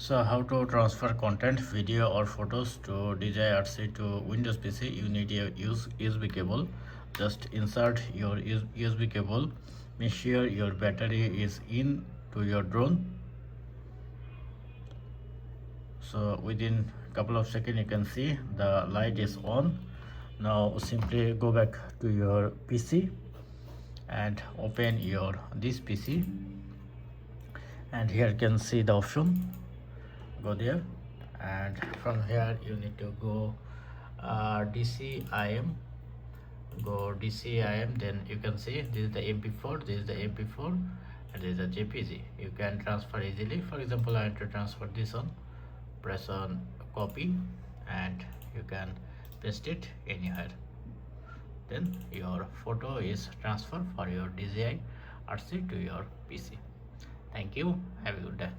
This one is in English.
So how to transfer content, video or photos to DJI RC to Windows PC? You need a USB cable. Just insert your USB cable. Make sure your battery is in to your drone. So within couple of seconds you can see the light is on. Now simply go back to your PC and open your this PC, and here you can see the option. Go there, and from here you need to go DCIM. Go DCIM, then you can see this is the MP4, this is the MP4, and this is the JPG. You can transfer easily. For example, I want to transfer this one. Press on copy and you can paste it anywhere. Then your photo is transferred for your DJI RC to your PC. Thank you. Have a good day.